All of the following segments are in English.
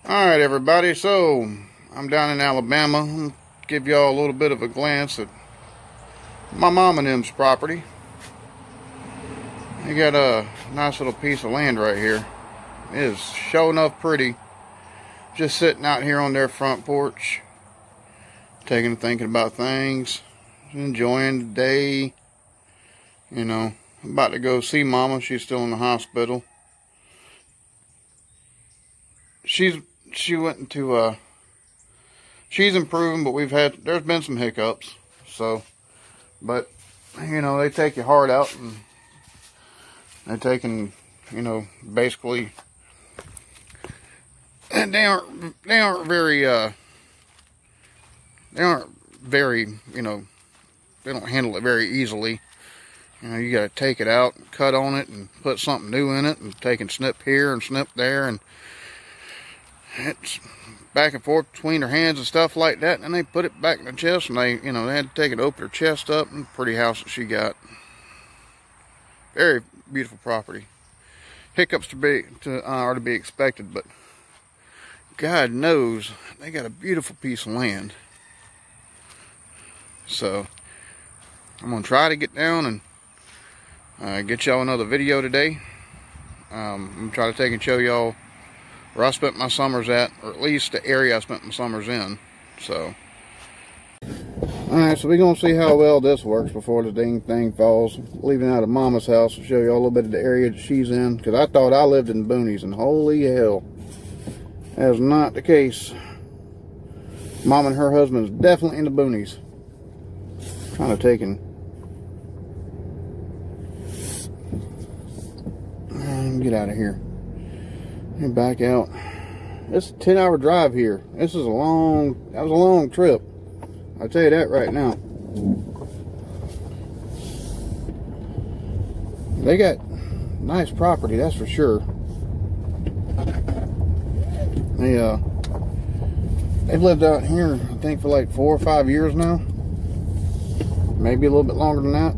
Alright everybody, so I'm down in Alabama. I'll give y'all a little bit of a glance at my mom and them's property. They got a nice little piece of land right here. It is sure enough pretty. Just sitting out here on their front porch, thinking about things, enjoying the day. You know, I'm about to go see Mama. She's still in the hospital. She went into she's improving, but there's been some hiccups. So, but you know, they take your heart out, and they're taking, you know, basically, and they aren't very you know, they don't handle it very easily. You know, you got to take it out, and cut on it, and put something new in it, and take and snip here and snip there, and it's back and forth between their hands and stuff like that. And then they put it back in the chest, and they had to take it, open her chest up, and pretty house that she got. Very beautiful property. Hiccups are to be expected, but God knows they got a beautiful piece of land. So I'm gonna try to get down and get y'all another video today. I'm gonna try to take and show y'all where I spent my summers at, or at least the area I spent my summers in. So, alright, so we're going to see how well this works before the dang thing falls. Leaving out of Mama's house to show you all a little bit of the area that she's in, because I thought I lived in the boonies, and holy hell, that is not the case. Mom and her husband is definitely in the boonies. Trying to take and get out of here. And back out. It's a 10-hour drive here. That was a long trip. I'll tell you that right now. They got nice property, that's for sure. They've lived out here, I think, for like 4 or 5 years now. Maybe a little bit longer than that.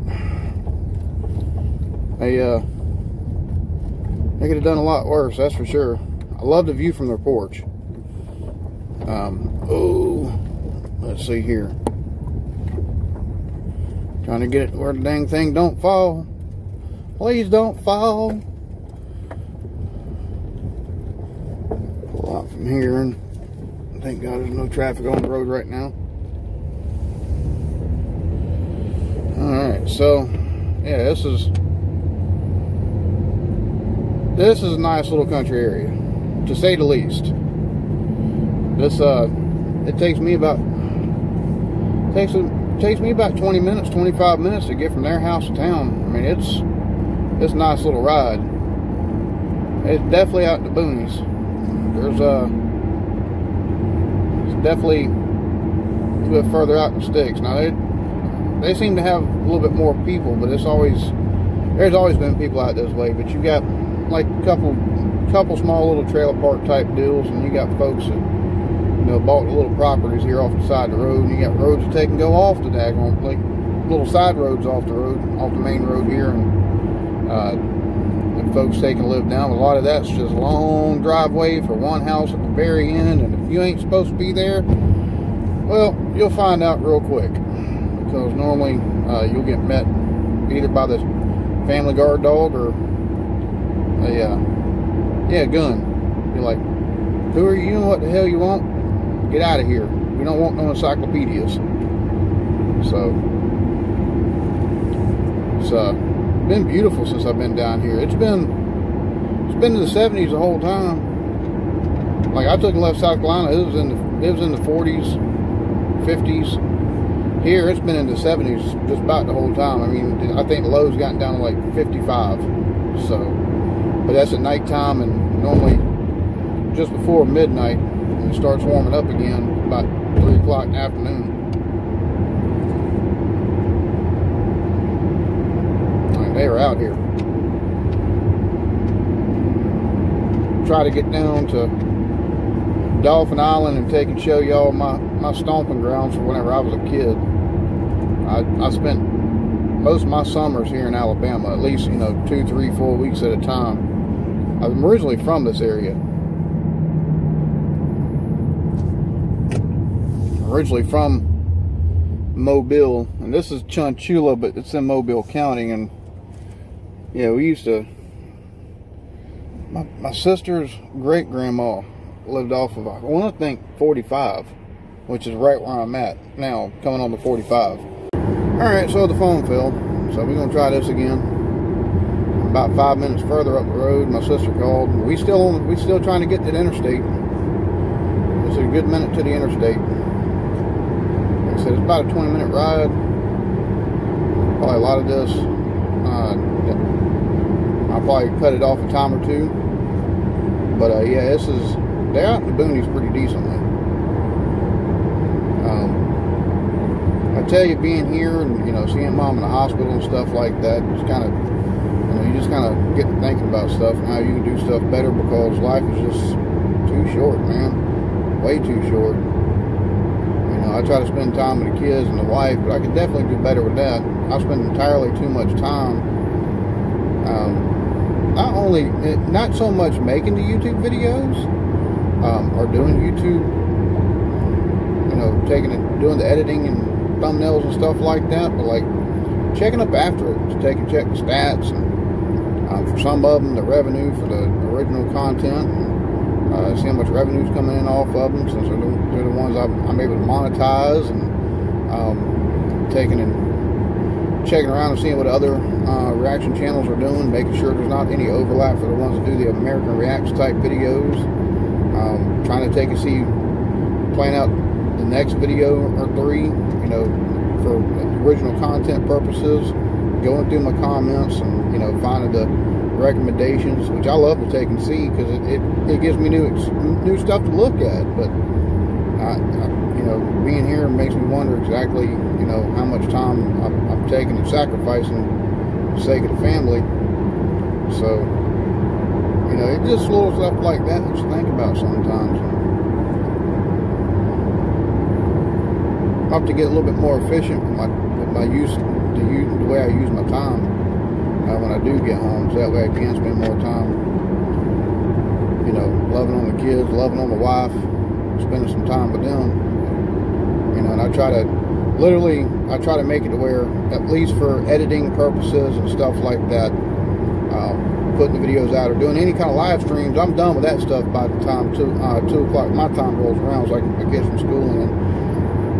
They could have done a lot worse, that's for sure. I love the view from their porch. Let's see here. Trying to get it where the dang thing don't fall. Please don't fall. Pull out from here, and thank God there's no traffic on the road right now. Alright, so yeah, this is a nice little country area, to say the least. This it takes me about 20 minutes, 25 minutes to get from their house to town. I mean, it's a nice little ride. It's definitely out in the boonies. It's definitely a little bit further out in the sticks. Now they seem to have a little bit more people, but there's always been people out this way. But you got like a couple small little trailer park type deals, and you got folks that, you know, bought the little properties here off the side of the road, and you got roads that take and go off the daggone, like little side roads off the main road here, and folks take and live down. A lot of that's just a long driveway for one house at the very end, and if you ain't supposed to be there, well, you'll find out real quick, because normally you'll get met either by the family guard dog or a gun. You're like, who are you? You know what the hell you want? Get out of here. We don't want no encyclopedias. So it's been beautiful since I've been down here. It's been in the 70s the whole time. Like, I took and left South Carolina, it was in the 40s, 50s. Here it's been in the 70s just about the whole time. I mean, I think the low's gotten down to like 55. So, but that's at nighttime, and normally just before midnight, and it starts warming up again about 3 o'clock in the afternoon. Like, they are out here. Try to get down to Dolphin Island and take and show y'all my stomping grounds for whenever I was a kid. I spent most of my summers here in Alabama, at least, 2, 3, 4 weeks at a time. I'm originally from this area. originally from Mobile, and this is Chunchula, but it's in Mobile County. And yeah, we used to, my sister's great grandma lived off of, I want to think 45, which is right where I'm at now, coming on the 45. Alright, so the phone fell, so we're going to try this again. About 5 minutes further up the road, my sister called. We still trying to get to the interstate. It's a good minute to the interstate. Like I said, it's about a 20-minute ride. Probably a lot of this, I'll probably cut it off a time or two. But yeah, they're out in the boonies pretty decently. I tell you, being here and, you know, seeing Mom in the hospital and stuff like that, just kind of, you know, you just kind of get to thinking about stuff and how you can do stuff better, because life is just too short, man. Way too short. You know, I try to spend time with the kids and the wife, but I could definitely do better with that. I spend entirely too much time, not so much making the YouTube videos, or doing YouTube, you know, doing the editing and thumbnails and stuff like that, but like checking up after it, to check the stats, and for some of them, the revenue for the original content, and see how much revenue's coming in off of them, since they're the ones I'm able to monetize, and taking and checking around and seeing what other reaction channels are doing, making sure there's not any overlap for the ones that do the American Reacts type videos, trying to plan out the next video or 3, you know, for original content purposes, going through my comments and, you know, finding the recommendations, which I love to take and see, because it gives me new stuff to look at. But you know, being here makes me wonder exactly, you know, how much time I'm taking and sacrificing for the sake of the family. So, you know, it's just little stuff like that you think about sometimes. I have to get a little bit more efficient with the way I use my time when I do get home, so that way I can spend more time, you know, loving on the kids, loving on the wife, spending some time with them, you know. And I try to make it to where, at least for editing purposes and stuff like that, putting the videos out or doing any kind of live streams, I'm done with that stuff by the time 2 o'clock my time rolls around, so I can get kids from school. And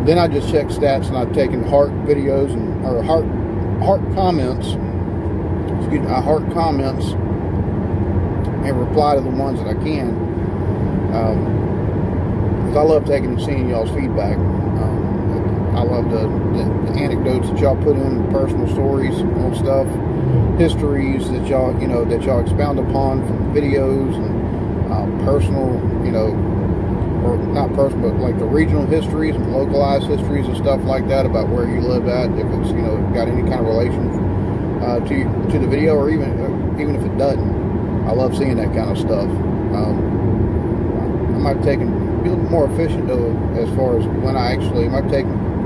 then I just check stats, and I've taken heart videos or heart comments, heart comments, and reply to the ones that I can. Because I love taking and seeing y'all's feedback. I love the anecdotes that y'all put in, personal stories on stuff, histories that y'all, you know, that y'all expound upon from videos, and personal, you know, or not personal, but like the regional histories and localized histories and stuff like that about where you live at, if it's, you know, got any kind of relation to the video, or even if it doesn't. I love seeing that kind of stuff. I might be a little more efficient though, as far as when I actually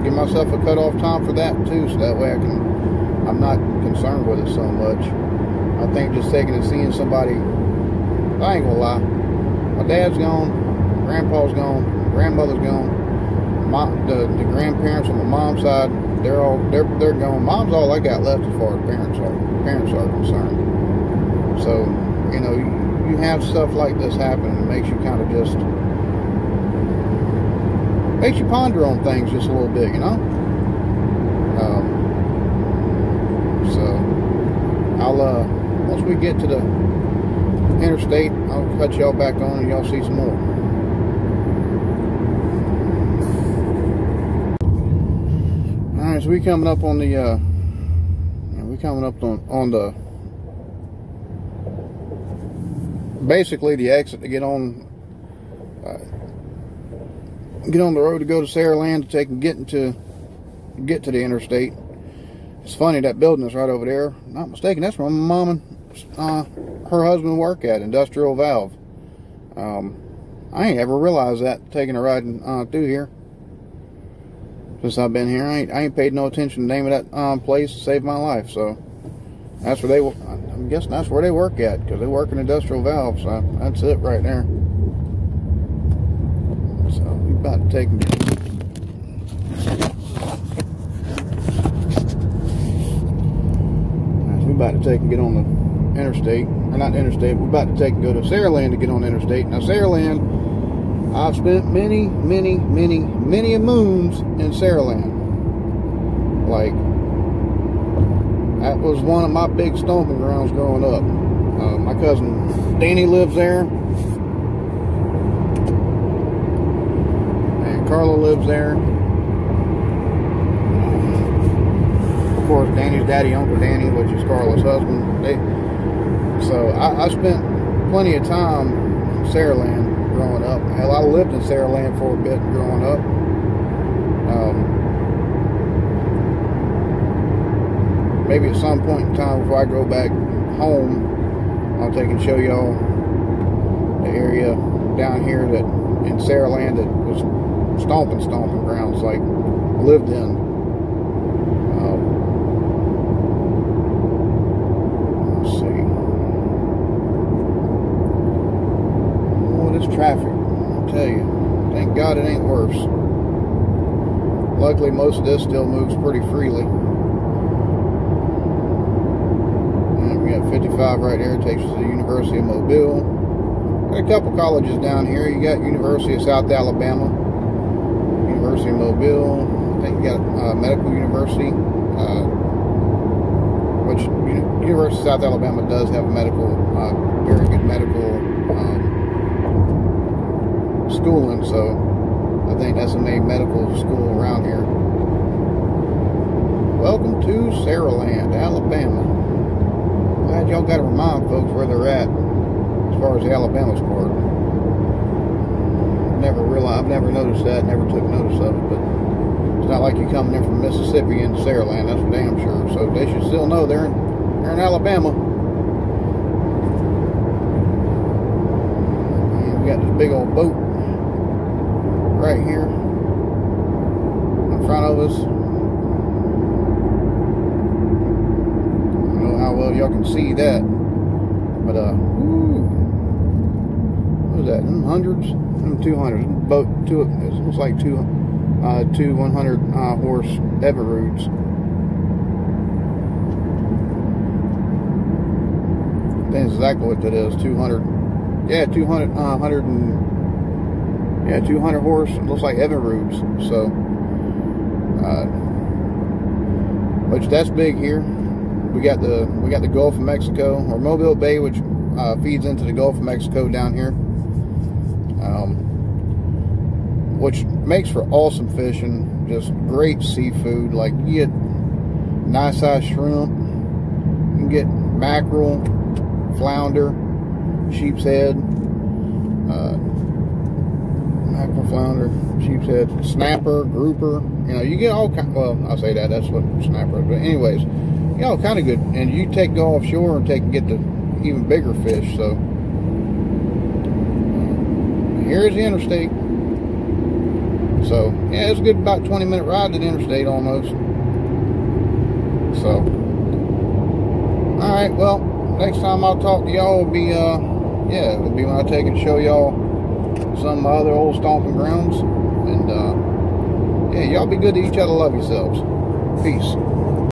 give myself a cutoff time for that too, so that way I'm not concerned with it so much. I think just taking and seeing somebody, I ain't gonna lie, my dad's gone, grandpa's gone, grandmother's gone, the grandparents on my mom's side, they're gone. Mom's all I got left as far as parents are concerned. So, you know, you have stuff like this happen, and it makes you kind of just makes you ponder on things just a little bit, you know. So I'll once we get to the interstate, I'll cut y'all back on and y'all see some more. Alright, so we coming up on the basically the exit to get on the road to go to Saraland, to take and get to the interstate. It's funny, that building is right over there. Not mistaken, that's where my mom and her husband work at, Industrial Valve. I ain't ever realized that, taking a ride through here since I've been here. I ain't paid no attention to the name of that place to save my life. So that's where I'm guessing that's where they work at, because they work in Industrial Valve. So that's it right there. So we about to take take and get on the interstate, or not interstate, we're about to take and go to Saraland to get on the interstate. Now Saraland, I've spent many moons in Saraland. Like, that was one of my big stomping grounds growing up. My cousin Danny lives there, and Carla lives there. Of course, Danny's daddy, Uncle Danny, which is Carla's husband. So I spent plenty of time in Saraland growing up. Hell, I lived in Saraland for a bit growing up. Maybe at some point in time before I go back home, I'll take and show y'all the area down here that in Saraland that was stomping grounds, like lived in. Let's see. Oh, this traffic, I'll tell you. Thank God it ain't worse. Luckily, most of this still moves pretty freely. 55 right there takes us to the University of Mobile. Got a couple colleges down here. You got University of South Alabama, University of Mobile. I think you got Medical University, which University of South Alabama does have a medical, very good medical schooling. So I think that's the main medical school around here. Welcome to Saraland, Alabama. Glad y'all got to remind folks where they're at as far as the Alabama's part. I've never noticed that, never took notice of it, but it's not like you coming in from Mississippi into Saraland, that's for damn sure. So they should still know they're in Alabama. And we got this big old boat right here in front of us. Well, y'all can see that, but what was that? Them hundreds, them 200s. Boat two. It looks like two 100 horse Everroods. I think that's exactly what that is. 200. Yeah, 200. 200 horse. It looks like Everroods. So, which that's big here. We got the Gulf of Mexico, or Mobile Bay, which feeds into the Gulf of Mexico down here, which makes for awesome fishing. Just great seafood. Like, you get nice sized shrimp, you can get mackerel, flounder, sheep's head, mackerel, flounder, sheep's head, snapper, grouper. You know, you get all kind. Well, I'll say that's what snapper is. But anyways. You know, kind of good, and you go offshore and get the even bigger fish. So here's the interstate. So yeah, it's a good about 20-minute ride to the interstate almost. So all right, well, next time I'll talk to y'all will be it'll be when I take and show y'all some of my other old stomping grounds. And yeah, y'all be good to each other. Love yourselves. Peace.